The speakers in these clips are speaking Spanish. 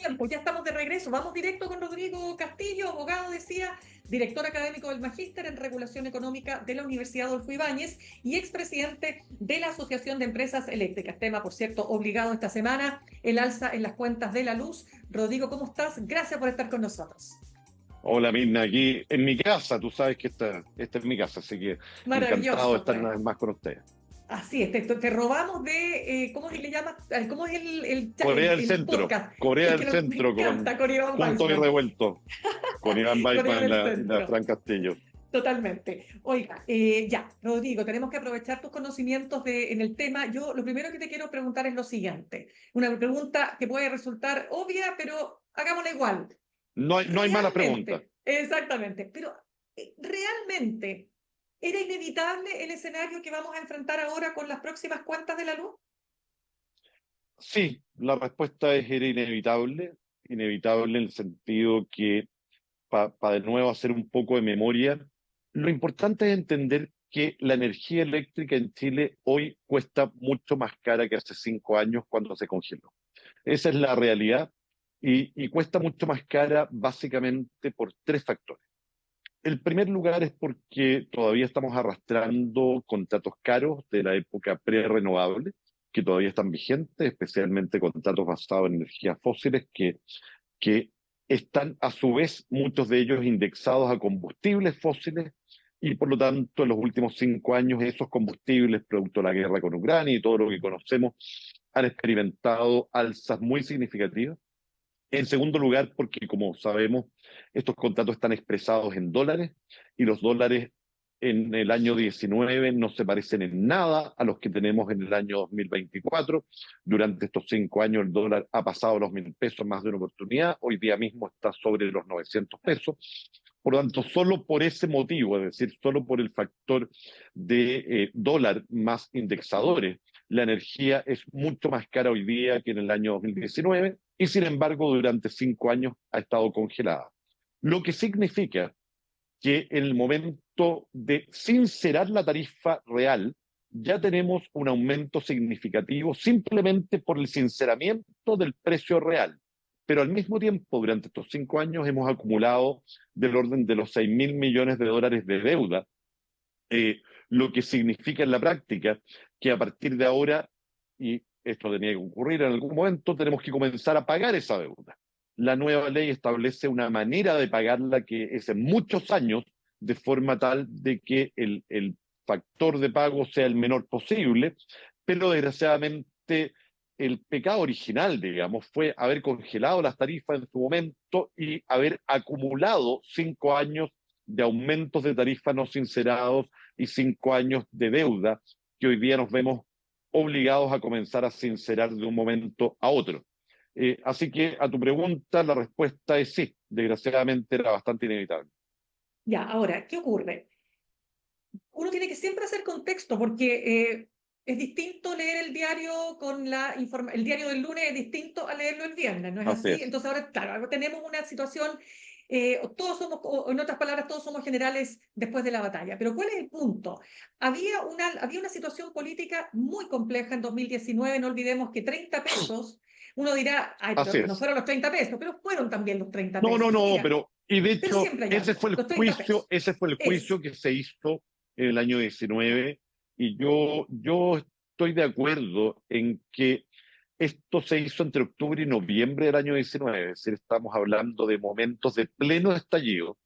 tiempo, ya estamos de regreso. Vamos directo con Rodrigo Castillo, abogado, decía, director académico del Magíster en Regulación Económica de la Universidad Adolfo Ibáñez y expresidente de la Asociación de Empresas Eléctricas. Tema, por cierto, obligado esta semana, el alza en las cuentas de la luz. Rodrigo, ¿cómo estás? Gracias por estar con nosotros. Hola Mirna, aquí en mi casa, tú sabes que esta es mi casa, así que encantado de Maravilloso, estar pues. una vez más con ustedes. Así es, te robamos de, ¿cómo se le llama? ¿Cómo es Corea del el Centro, podcast? Corea Sí, del que me Centro con encanta, con Iván Juntos y Weissman. Revueltos, con Iván Corea Weissman del y la Centro. Fran Castillo. Totalmente. Oiga, ya, Rodrigo, tenemos que aprovechar tus conocimientos en el tema. Yo lo primero que te quiero preguntar es lo siguiente. Una pregunta que puede resultar obvia, pero hagámosla igual. No hay malas preguntas. Realmente, exactamente, pero realmente, ¿era inevitable el escenario que vamos a enfrentar ahora con las próximas cuentas de la luz? Sí, la respuesta era inevitable en el sentido que, para de nuevo hacer un poco de memoria, lo importante es entender que la energía eléctrica en Chile hoy cuesta mucho más cara que hace 5 años cuando se congeló. Esa es la realidad y cuesta mucho más cara básicamente por tres factores. El primer lugar es porque todavía estamos arrastrando contratos caros de la época pre-renovable, que todavía están vigentes, especialmente contratos basados en energías fósiles que están a su vez muchos de ellos indexados a combustibles fósiles y por lo tanto en los últimos 5 años esos combustibles, producto de la guerra con Ucrania y todo lo que conocemos, han experimentado alzas muy significativas. En segundo lugar, porque como sabemos, estos contratos están expresados en dólares y los dólares en el año 19 no se parecen en nada a los que tenemos en el año 2024. Durante estos 5 años el dólar ha pasado los 1.000 pesos más de una oportunidad. Hoy día mismo está sobre los 900 pesos. Por lo tanto, solo por ese motivo, es decir, solo por el factor de dólar más indexadores, la energía es mucho más cara hoy día que en el año 2019 y sin embargo durante 5 años ha estado congelada. Lo que significa que en el momento de sincerar la tarifa real ya tenemos un aumento significativo simplemente por el sinceramiento del precio real. Pero al mismo tiempo, durante estos 5 años hemos acumulado del orden de los 6.000 millones de dólares de deuda, lo que significa en la práctica que a partir de ahora, y esto tenía que ocurrir en algún momento, tenemos que comenzar a pagar esa deuda. La nueva ley establece una manera de pagarla que es en muchos años, de forma tal de que el factor de pago sea el menor posible, pero desgraciadamente el pecado original, digamos, fue haber congelado las tarifas en su momento y haber acumulado 5 años de aumentos de tarifas no sincerados y 5 años de deuda que hoy día nos vemos obligados a comenzar a sincerar de un momento a otro. Así que a tu pregunta la respuesta es sí, desgraciadamente era bastante inevitable. Ya, ahora, ¿qué ocurre? Uno tiene que siempre hacer contexto porque es distinto leer el diario con el diario del lunes es distinto a leerlo el viernes, ¿no es Así así? es. Entonces ahora, claro, ahora tenemos una situación, todos somos, o en otras palabras, todos somos generales después de la batalla. Pero ¿cuál es el punto? Había una situación política muy compleja en 2019, no olvidemos que 30 pesos, uno dirá, ay, Así pero no es. fueron los 30 pesos, pero fueron también los 30 No, no, pesos. no, Mira, pero, y de pero hecho, siempre hay algo, los 30 pesos. ese fue el Eso. juicio que se hizo en el año 19, y yo estoy de acuerdo en que esto se hizo entre octubre y noviembre del año 19, es decir, estamos hablando de momentos de pleno estallido,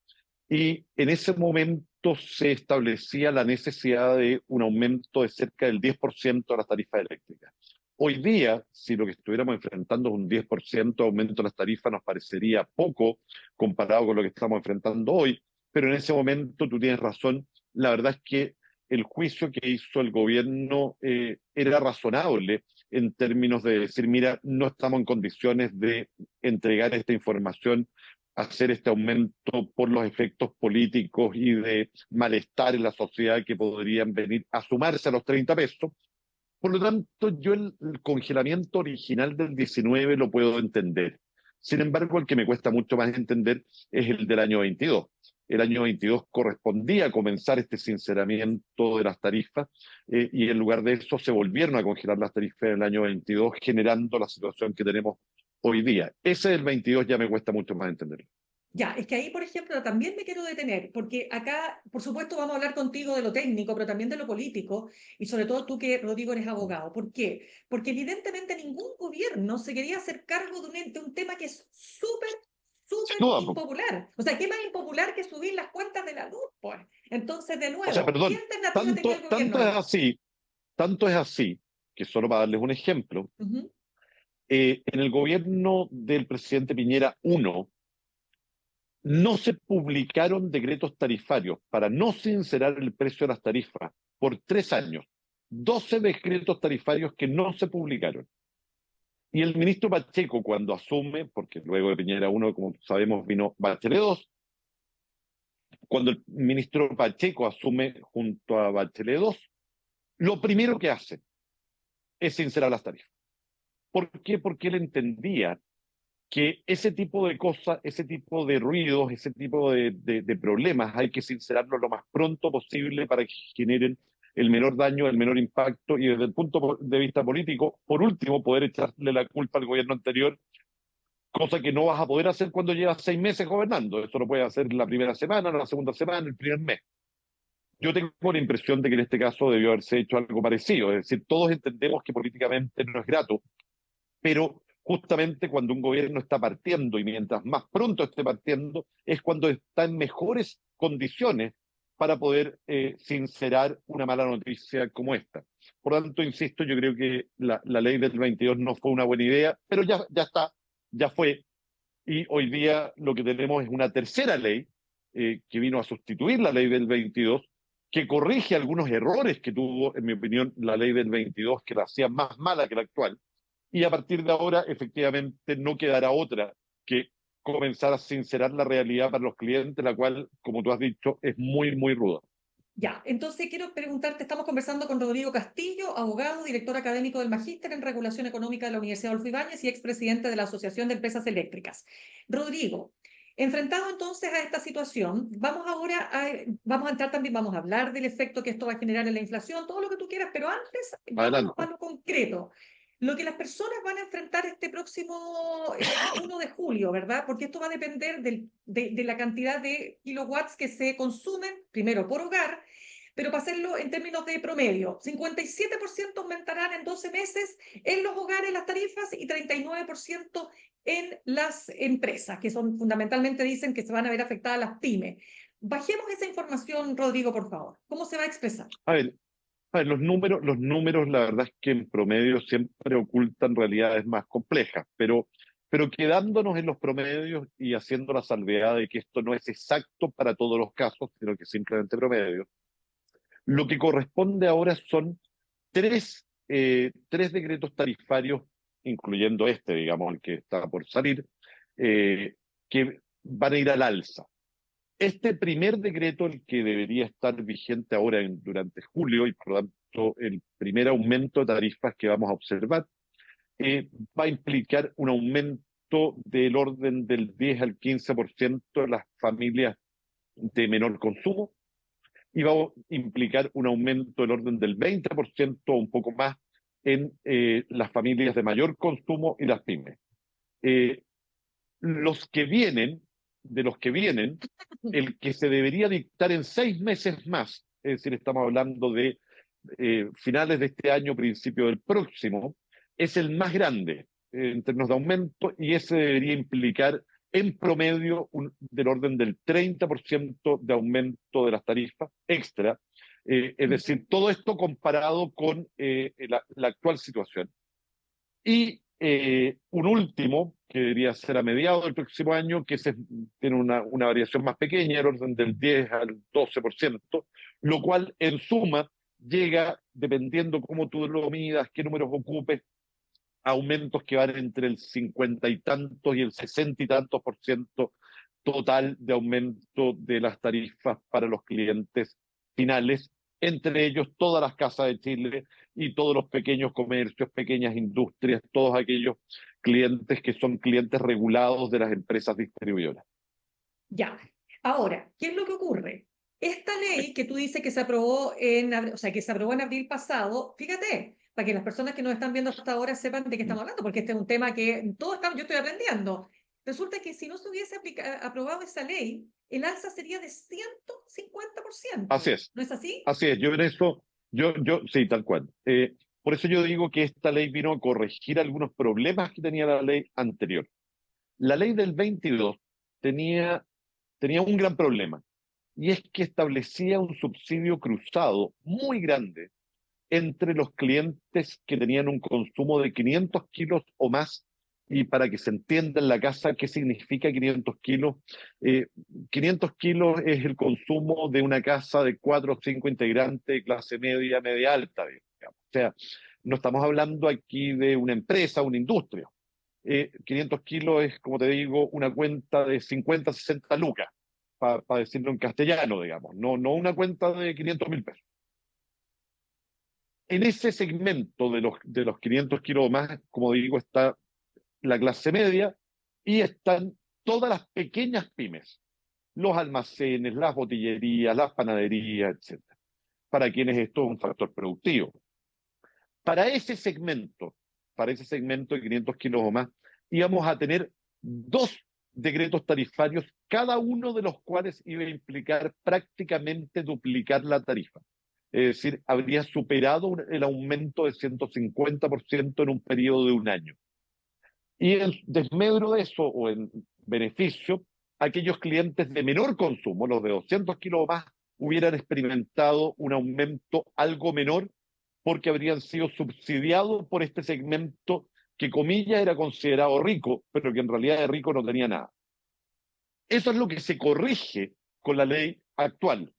y en ese momento se establecía la necesidad de un aumento de cerca del 10% de las tarifas eléctricas. Hoy día, si lo que estuviéramos enfrentando es un 10% de aumento de las tarifas, nos parecería poco comparado con lo que estamos enfrentando hoy, pero en ese momento tú tienes razón, la verdad es que el juicio que hizo el gobierno era razonable en términos de decir, mira, no estamos en condiciones de entregar esta información, hacer este aumento por los efectos políticos y de malestar en la sociedad que podrían venir a sumarse a los 30 pesos. Por lo tanto, yo el congelamiento original del 19 lo puedo entender. Sin embargo, el que me cuesta mucho más entender es el del año 22. El año 22 correspondía a comenzar este sinceramiento de las tarifas, y en lugar de eso se volvieron a congelar las tarifas del año 22, generando la situación que tenemos hoy día. Ese del 22 ya me cuesta mucho más entenderlo. Ya, es que ahí, por ejemplo, también me quiero detener, porque acá, por supuesto, vamos a hablar contigo de lo técnico, pero también de lo político, y sobre todo tú que, Rodrigo, eres abogado. ¿Por qué? Porque evidentemente ningún gobierno se quería hacer cargo de un tema que es súper, Sin súper duda, po. impopular. O sea, ¿qué más impopular que subir las cuentas de la luz, pues? Entonces, de O sea, nuevo, ¿qué perdón, alternativa tenía el gobierno ahí? tanto es así, que solo para darles un ejemplo, Ujú. en el gobierno del presidente Piñera uno no se publicaron decretos tarifarios para no sincerar el precio de las tarifas por 3 años. 12 decretos tarifarios que no se publicaron. Y el ministro Pacheco, cuando asume, porque luego de Piñera uno, como sabemos, vino Bachelet 2, cuando el ministro Pacheco asume junto a Bachelet 2, lo primero que hace es sincerar las tarifas. ¿Por qué? Porque él entendía que ese tipo de cosas, ese tipo de ruidos, ese tipo de problemas hay que sincerarlos lo más pronto posible para que generen el menor daño, el menor impacto y desde el punto de vista político, por último, poder echarle la culpa al gobierno anterior, cosa que no vas a poder hacer cuando llevas 6 meses gobernando. Eso lo puedes hacer la primera semana, la segunda semana, el primer mes. Yo tengo la impresión de que en este caso debió haberse hecho algo parecido, es decir, todos entendemos que políticamente no es grato, pero justamente cuando un gobierno está partiendo y mientras más pronto esté partiendo, es cuando está en mejores condiciones para poder sincerar una mala noticia como esta. Por lo tanto, insisto, yo creo que la ley del 22 no fue una buena idea, pero ya está, ya fue, y hoy día lo que tenemos es una tercera ley que vino a sustituir la ley del 22, que corrige algunos errores que tuvo, en mi opinión, la ley del 22, que la hacía más mala que la actual. Y a partir de ahora, efectivamente, no quedará otra que comenzar a sincerar la realidad para los clientes, la cual, como tú has dicho, es muy, muy ruda. Ya, entonces quiero preguntarte, estamos conversando con Rodrigo Castillo, abogado, director académico del Magíster en Regulación Económica de la Universidad Adolfo Ibáñez y expresidente de la Asociación de Empresas Eléctricas. Rodrigo, enfrentado entonces a esta situación, vamos a entrar también, vamos a hablar del efecto que esto va a generar en la inflación, todo lo que tú quieras, pero antes vámonos a Adelante. lo concreto. Lo que las personas van a enfrentar este próximo 1 de julio, ¿verdad? Porque esto va a depender de la cantidad de kilowatts que se consumen, primero por hogar, pero para hacerlo en términos de promedio, 57% aumentarán en 12 meses en los hogares las tarifas y 39% en las empresas, que son fundamentalmente dicen que se van a ver afectadas las pymes. Bajemos esa información, Rodrigo, por favor. ¿Cómo se va a expresar? A ver, los números, la verdad es que en promedio siempre ocultan realidades más complejas, pero quedándonos en los promedios y haciendo la salvedad de que esto no es exacto para todos los casos, sino que simplemente promedio, lo que corresponde ahora son tres decretos tarifarios, incluyendo este, digamos, el que está por salir, eh, que van a ir al alza. Este primer decreto, el que debería estar vigente ahora durante julio, y por lo tanto el primer aumento de tarifas que vamos a observar, va a implicar un aumento del orden del 10 al 15% en las familias de menor consumo y va a implicar un aumento del orden del 20% o un poco más en las familias de mayor consumo y las pymes. Eh, los que vienen, de los que vienen, el que se debería dictar en 6 meses más, es decir, estamos hablando de finales de este año, principio del próximo, es el más grande en términos de aumento y ese debería implicar en promedio del orden del 30% de aumento de las tarifas extra. Es decir, todo esto comparado con la actual situación. Y un último, que debería ser a mediados del próximo año, que tiene una variación más pequeña, el orden del 10 al 12%, lo cual en suma llega, dependiendo cómo tú lo midas, qué números ocupes, a aumentos que van entre el 50 y tantos y el 60 y tantos por ciento total de aumento de las tarifas para los clientes finales, entre ellos todas las casas de Chile y todos los pequeños comercios, pequeñas industrias, todos aquellos clientes que son clientes regulados de las empresas distribuidoras. Ya. Ahora, ¿qué es lo que ocurre? Esta ley que tú dices que se aprobó en, o sea, que se aprobó en abril pasado, fíjate, para que las personas que nos están viendo hasta ahora sepan de qué estamos hablando, porque este es un tema que todos estamos, yo estoy aprendiendo. Resulta que si no se hubiese aprobado esa ley, el alza sería de Así 150%. es, ¿No es así? así es. Yo en eso, sí, tal cual. Por eso yo digo que esta ley vino a corregir algunos problemas que tenía la ley anterior. La ley del 22 tenía un gran problema, y es que establecía un subsidio cruzado muy grande entre los clientes que tenían un consumo de 500 kilos o más. Y para que se entienda en la casa qué significa 500 kilos, 500 kilos es el consumo de una casa de 4 o 5 integrantes, clase media, media alta, digamos. O sea, no estamos hablando aquí de una empresa, una industria. 500 kilos es, como te digo, una cuenta de 50, 60 lucas, para decirlo en castellano, digamos, no una cuenta de 500.000 pesos. En ese segmento de los 500 kilos o más, como digo, está la clase media y están todas las pequeñas pymes, los almacenes, las botillerías, las panaderías, etcétera, para quienes esto es un factor productivo. Para ese segmento, para ese segmento de 500 kilos o más, íbamos a tener dos decretos tarifarios, cada uno de los cuales iba a implicar prácticamente duplicar la tarifa. Es decir, habría superado el aumento de 150% en un periodo de un año. Y en desmedro de eso, o en beneficio, aquellos clientes de menor consumo, los de 200 kilos o más, hubieran experimentado un aumento algo menor porque habrían sido subsidiados por este segmento que, comillas, era considerado rico, pero que en realidad de rico no tenía nada. Eso es lo que se corrige con la ley actual,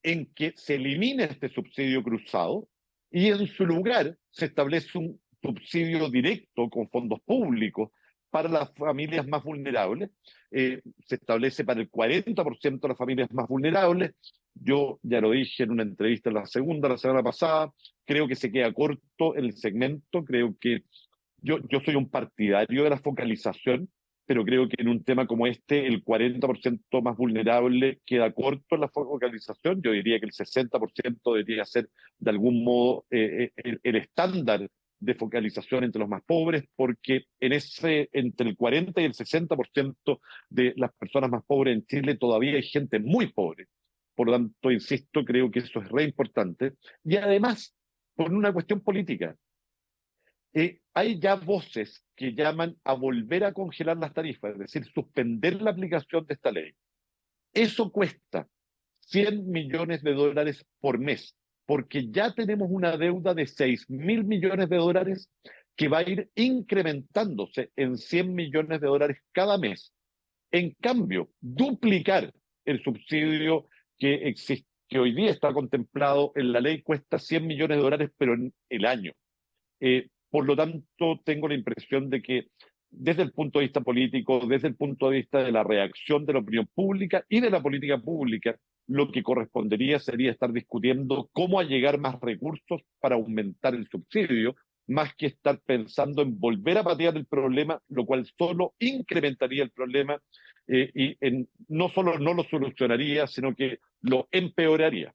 en que se elimina este subsidio cruzado y en su lugar se establece un subsidio directo con fondos públicos para las familias más vulnerables. Se establece para el 40% de las familias más vulnerables. Yo ya lo dije en una entrevista en la semana pasada, creo que se queda corto el segmento, creo que yo soy un partidario de la focalización, pero creo que en un tema como este, el 40% más vulnerable queda corto en la focalización. Yo diría que el 60% debería ser, de algún modo, el estándar de focalización entre los más pobres, porque entre el 40 y el 60% de las personas más pobres en Chile todavía hay gente muy pobre. Por lo tanto, insisto, creo que eso es re importante. Y además, por una cuestión política, hay ya voces que llaman a volver a congelar las tarifas, es decir, suspender la aplicación de esta ley. Eso cuesta 100 millones de dólares por mes, porque ya tenemos una deuda de 6.000 millones de dólares que va a ir incrementándose en 100 millones de dólares cada mes. En cambio, duplicar el subsidio que existe, que hoy día está contemplado en la ley, cuesta 100 millones de dólares, pero en el año. Por lo tanto, tengo la impresión de que desde el punto de vista político, desde el punto de vista de la reacción de la opinión pública y de la política pública, lo que correspondería sería estar discutiendo cómo allegar más recursos para aumentar el subsidio, más que estar pensando en volver a patear el problema, lo cual solo incrementaría el problema, no solo no lo solucionaría, sino que lo empeoraría.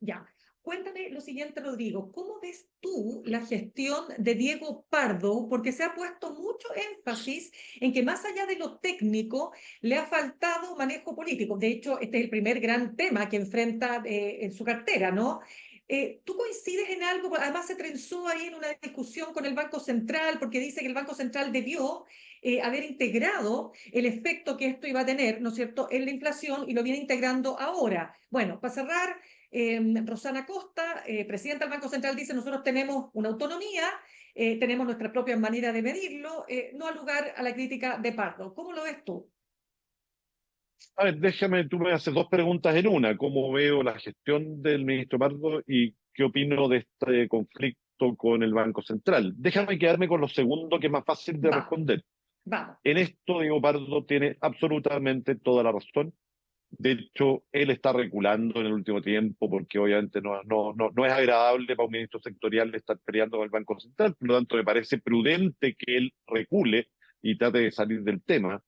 Ya. Cuéntame lo siguiente, Rodrigo. ¿Cómo ves tú la gestión de Diego Pardo? Porque se ha puesto mucho énfasis en que más allá de lo técnico, le ha faltado manejo político. De hecho, este es el primer gran tema que enfrenta en su cartera, ¿no? ¿Tú coincides en algo? Además, se trenzó ahí en una discusión con el Banco Central, porque dice que el Banco Central debió haber integrado el efecto que esto iba a tener, ¿no es cierto?, en la inflación y lo viene integrando ahora. Bueno, para cerrar, Rosana Costa, presidenta del Banco Central, dice: nosotros tenemos una autonomía, tenemos nuestra propia manera de medirlo, no al lugar a la crítica de Pardo. ¿Cómo lo ves tú? A ver, tú me haces dos preguntas en una. ¿Cómo veo la gestión del ministro Pardo y qué opino de este conflicto con el Banco Central? Déjame quedarme con lo segundo, que es más fácil de Vamos, responder. vamos. En esto, Diego Pardo tiene absolutamente toda la razón. De hecho, él está reculando en el último tiempo porque obviamente no es agradable para un ministro sectorial estar peleando con el Banco Central. Por lo tanto, me parece prudente que él recule y trate de salir del tema.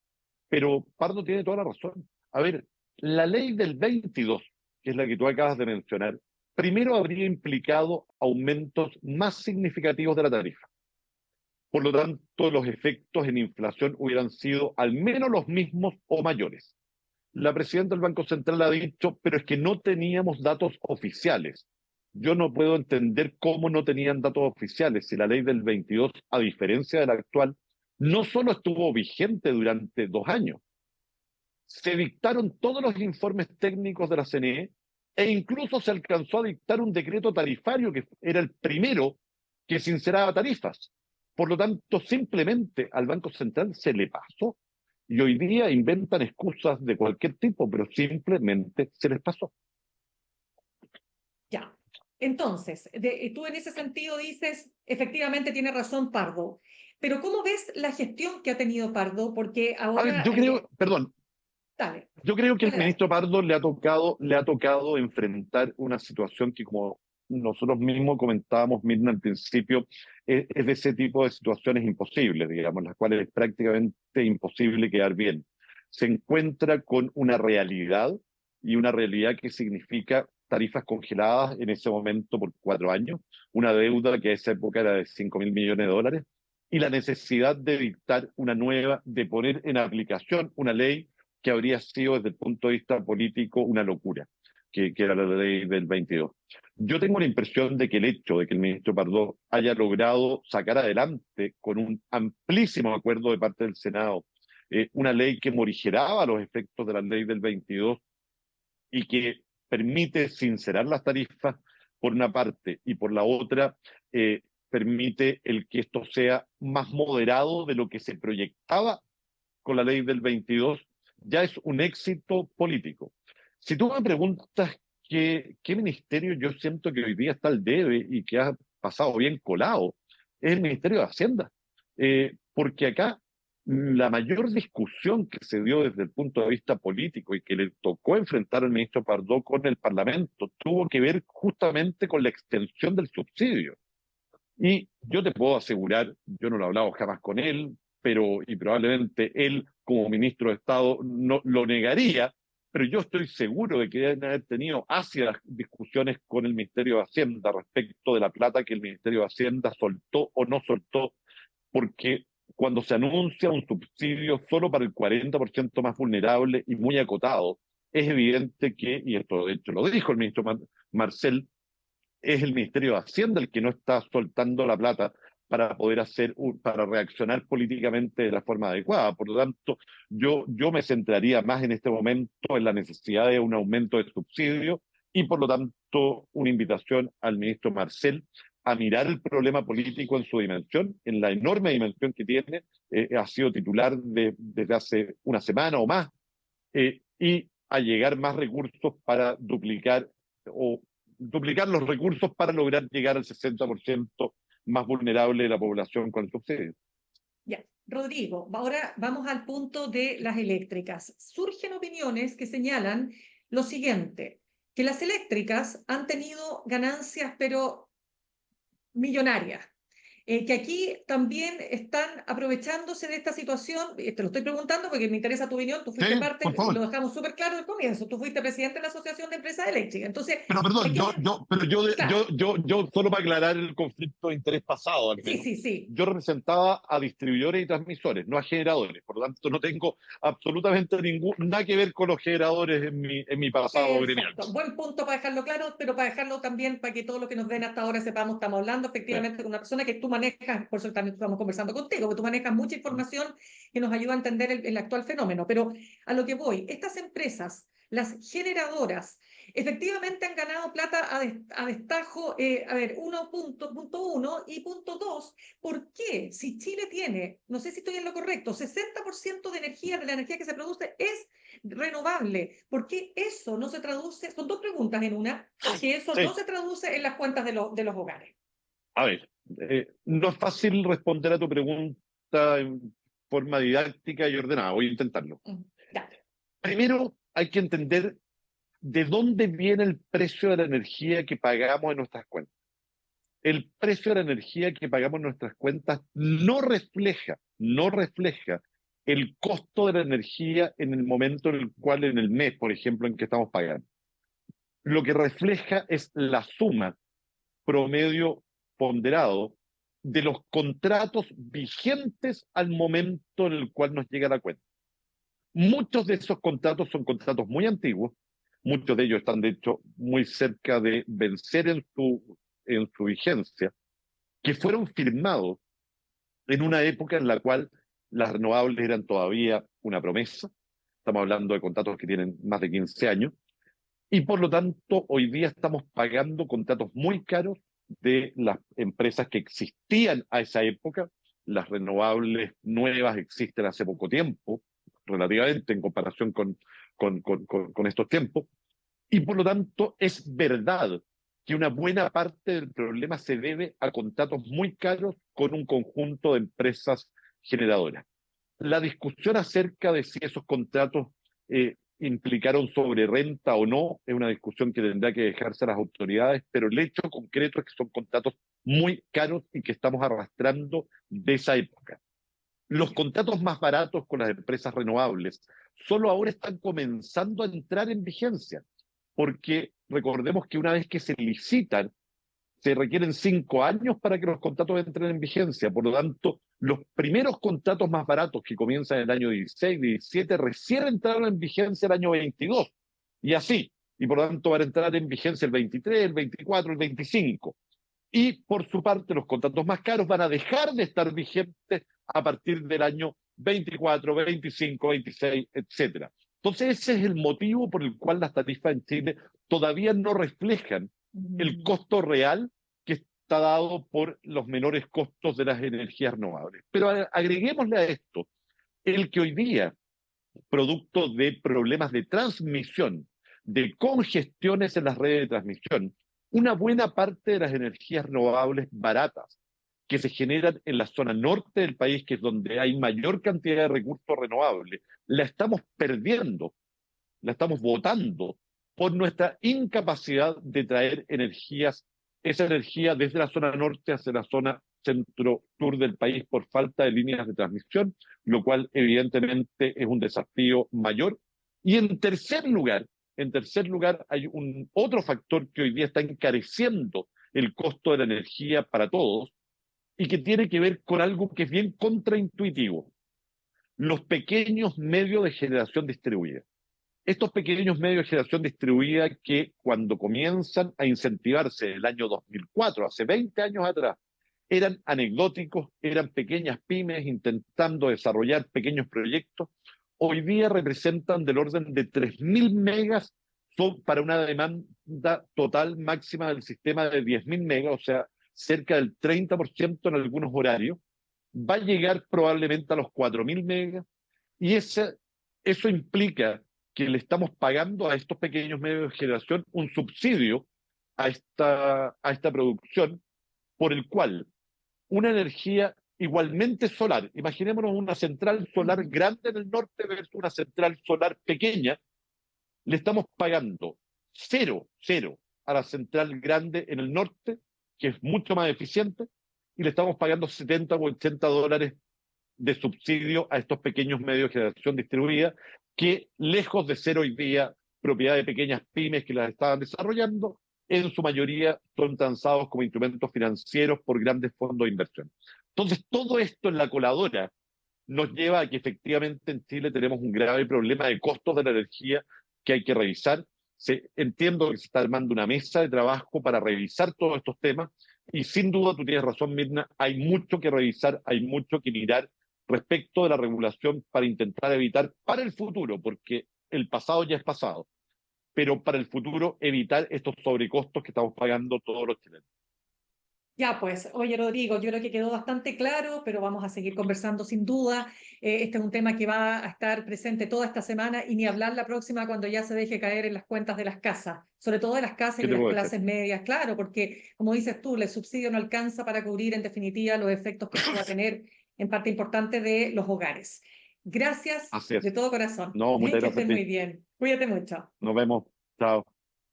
Pero Pardo tiene toda la razón. A ver, la ley del 22, que es la que tú acabas de mencionar, primero habría implicado aumentos más significativos de la tarifa. Por lo tanto, los efectos en inflación hubieran sido al menos los mismos o mayores. La presidenta del Banco Central ha dicho, pero es que no teníamos datos oficiales. Yo no puedo entender cómo no tenían datos oficiales si la ley del 22, a diferencia de la actual, no solo estuvo vigente durante 2 años, se dictaron todos los informes técnicos de la CNE e incluso se alcanzó a dictar un decreto tarifario que era el primero que sinceraba tarifas. Por lo tanto, simplemente al Banco Central se le pasó. Y hoy día inventan excusas de cualquier tipo, pero simplemente se les pasó. Ya. Entonces, tú en ese sentido dices, efectivamente tiene razón Pardo, pero ¿cómo ves la gestión que ha tenido Pardo? Porque A ver, ahora, perdón, dale, yo creo que el dale, dale. ministro Pardo le ha tocado enfrentar una situación que, como nosotros mismos comentábamos, Mirna, al principio, es de ese tipo de situaciones imposibles, digamos, las cuales es prácticamente imposible quedar bien. Se encuentra con una realidad, y una realidad que significa tarifas congeladas en ese momento por 4 años, una deuda que a esa época era de 5.000 millones de dólares, y la necesidad de dictar una nueva, de poner en aplicación una ley que habría sido desde el punto de vista político una locura, que era la ley del 22. Yo tengo la impresión de que el hecho de que el ministro Pardo haya logrado sacar adelante con un amplísimo acuerdo de parte del Senado una ley que morigeraba los efectos de la ley del 22 y que permite sincerar las tarifas por una parte y por la otra permite el que esto sea más moderado de lo que se proyectaba con la ley del 22, ya es un éxito político. Si tú me preguntas qué ministerio yo siento que hoy día está al debe y que ha pasado bien colado, es el Ministerio de Hacienda. Porque acá la mayor discusión que se dio desde el punto de vista político y que le tocó enfrentar al ministro Pardo con el Parlamento tuvo que ver justamente con la extensión del subsidio. Y yo te puedo asegurar, yo no lo he hablado jamás con él, y probablemente él como ministro de Estado no lo negaría, pero yo estoy seguro de que deben haber tenido ácidas discusiones con el Ministerio de Hacienda respecto de la plata que el Ministerio de Hacienda soltó o no soltó, porque cuando se anuncia un subsidio solo para el 40% más vulnerable y muy acotado, es evidente que, y esto de hecho lo dijo el ministro Marcel, es el Ministerio de Hacienda el que no está soltando la plata para poder para reaccionar políticamente de la forma adecuada. Por lo tanto, yo me centraría más en este momento en la necesidad de un aumento de subsidio y por lo tanto una invitación al ministro Marcel a mirar el problema político en su dimensión, en la enorme dimensión que tiene, ha sido titular desde hace una semana o más, y a llegar más recursos para duplicar los recursos para lograr llegar al 60% más vulnerable de la población con el subsidio. Ya. Rodrigo, ahora vamos al punto de las eléctricas. Surgen opiniones que señalan lo siguiente, que las eléctricas han tenido ganancias, pero millonarias. Que aquí también están aprovechándose de esta situación. Te lo estoy preguntando porque me interesa tu opinión. Tú fuiste Sí, por parte, favor. lo dejamos súper claro al comienzo, tú fuiste presidente de la Asociación de Empresas Eléctricas. Entonces, Pero perdón, aquí hay, claro, yo solo para aclarar el conflicto de interés pasado, al sí, menos, sí, sí. yo representaba a distribuidores y transmisores, no a generadores. Por lo tanto, no tengo absolutamente nada que ver con los generadores en mi pasado gremial. Perfecto, buen punto para dejarlo claro, pero para dejarlo también para que todo lo que nos den hasta ahora sepamos, estamos hablando Sí. efectivamente con una persona que tú manejas, por eso también estamos conversando contigo, porque tú manejas mucha información que nos ayuda a entender el actual fenómeno. Pero a lo que voy, estas empresas, las generadoras, efectivamente han ganado plata a destajo, a ver, punto uno y punto dos, ¿por qué? Si Chile tiene, no sé si estoy en lo correcto, 60% de energía, de la energía que se produce es renovable. ¿Por qué eso no se traduce? Son dos preguntas en una, que eso no Sí. se traduce en las cuentas de los hogares. A ver, no es fácil responder a tu pregunta en forma didáctica y ordenada. Voy a intentarlo. Dale. Primero, hay que entender de dónde viene el precio de la energía que pagamos en nuestras cuentas. El precio de la energía que pagamos en nuestras cuentas no refleja el costo de la energía en el momento en el cual, en el mes, por ejemplo, en que estamos pagando. lo que refleja es la suma promedio ponderado de los contratos vigentes al momento en el cual nos llega la cuenta. Muchos de esos contratos son contratos muy antiguos, muchos de ellos están de hecho muy cerca de vencer en su vigencia, que fueron firmados en una época en la cual las renovables eran todavía una promesa. Estamos hablando de contratos que tienen más de 15 años, y por lo tanto hoy día estamos pagando contratos muy caros de las empresas que existían a esa época. Las renovables nuevas existen hace poco tiempo, relativamente en comparación con estos tiempos, y por lo tanto es verdad que una buena parte del problema se debe a contratos muy caros con un conjunto de empresas generadoras. La discusión acerca de si esos contratos implicaron sobre renta o no es una discusión que tendrá que dejarse a las autoridades, pero el hecho concreto es que son contratos muy caros y que estamos arrastrando de esa época. Los contratos más baratos con las empresas renovables solo ahora están comenzando a entrar en vigencia, porque recordemos que una vez que se licitan, se requieren 5 años para que los contratos entren en vigencia. Por lo tanto, los primeros contratos más baratos que comienzan en el año 16, 17, recién entraron en vigencia el año 22. Y así. Y por lo tanto van a entrar en vigencia el 23, el 24, el 25. Y por su parte, los contratos más caros van a dejar de estar vigentes a partir del año 24, 25, 26, etcétera. Entonces, ese es el motivo por el cual las tarifas en Chile todavía no reflejan el costo real que está dado por los menores costos de las energías renovables. Pero agreguémosle a esto el que hoy día, producto de problemas de transmisión, de congestiones en las redes de transmisión, una buena parte de las energías renovables baratas que se generan en la zona norte del país, que es donde hay mayor cantidad de recursos renovables, la estamos perdiendo, la estamos botando por nuestra incapacidad de traer esa energía desde la zona norte hacia la zona centro-sur del país por falta de líneas de transmisión, lo cual evidentemente es un desafío mayor. Y en tercer lugar hay un otro factor que hoy día está encareciendo el costo de la energía para todos y que tiene que ver con algo que es bien contraintuitivo: los pequeños medios de generación distribuida. Estos pequeños medios de generación distribuida que cuando comienzan a incentivarse en el año 2004, hace 20 años atrás, eran anecdóticos, eran pequeñas pymes intentando desarrollar pequeños proyectos, hoy día representan del orden de 3.000 megas para una demanda total máxima del sistema de 10.000 megas, o sea, cerca del 30% en algunos horarios. Va a llegar probablemente a los 4.000 megas, y eso implica que le estamos pagando a estos pequeños medios de generación un subsidio a esta producción, por el cual una energía igualmente solar, imaginémonos una central solar grande en el norte versus una central solar pequeña, le estamos pagando cero a la central grande en el norte, que es mucho más eficiente, y le estamos pagando 70 o 80 dólares de subsidio a estos pequeños medios de generación distribuida, que lejos de ser hoy día propiedad de pequeñas pymes que las estaban desarrollando, en su mayoría son transados como instrumentos financieros por grandes fondos de inversión. Entonces, todo esto en la coladora nos lleva a que efectivamente en Chile tenemos un grave problema de costos de la energía que hay que revisar. Entiendo que se está armando una mesa de trabajo para revisar todos estos temas, y sin duda tú tienes razón, Mirna, hay mucho que revisar, hay mucho que mirar respecto de la regulación para intentar evitar para el futuro, porque el pasado ya es pasado, pero para el futuro evitar estos sobrecostos que estamos pagando todos los chilenos. Ya, pues, oye Rodrigo, yo creo que quedó bastante claro, pero vamos a seguir conversando sin duda. Este es un tema que va a estar presente toda esta semana y ni hablar la próxima cuando ya se deje caer en las cuentas de las casas, sobre todo de las casas ¿Qué y de te las puedo decir? clases medias, claro, porque como dices tú, el subsidio no alcanza para cubrir en definitiva los efectos que esto va a tener en parte importante de los hogares. Gracias Así de es. todo corazón. No, muchas Que gracias estés a muy ti. bien. Cuídate mucho. Nos vemos. Chao.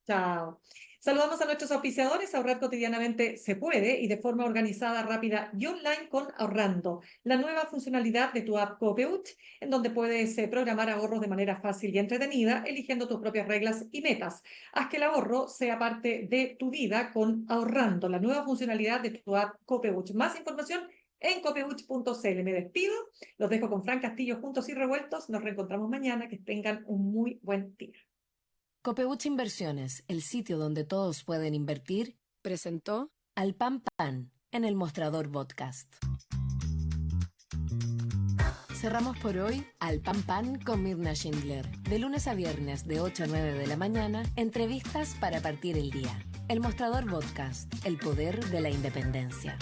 Chao. Saludamos a nuestros auspiciadores. Ahorrar cotidianamente se puede y de forma organizada, rápida y online con Ahorrando, la nueva funcionalidad de tu app Copeuch, en donde puedes programar ahorros de manera fácil y entretenida, eligiendo tus propias reglas y metas. Haz que el ahorro sea parte de tu vida con Ahorrando, la nueva funcionalidad de tu app Copeuch. Más información en copeuch.cl. Me despido. Los dejo con Fran Castillo, juntos y revueltos. Nos reencontramos mañana. Que tengan un muy buen día. Copeuch Inversiones, el sitio donde todos pueden invertir, presentó Al Pan Pan en el Mostrador Podcast. Cerramos por hoy Al Pan Pan con Mirna Schindler. De lunes a viernes de 8 a 9 de la mañana, entrevistas para partir el día. El Mostrador Podcast, el poder de la independencia.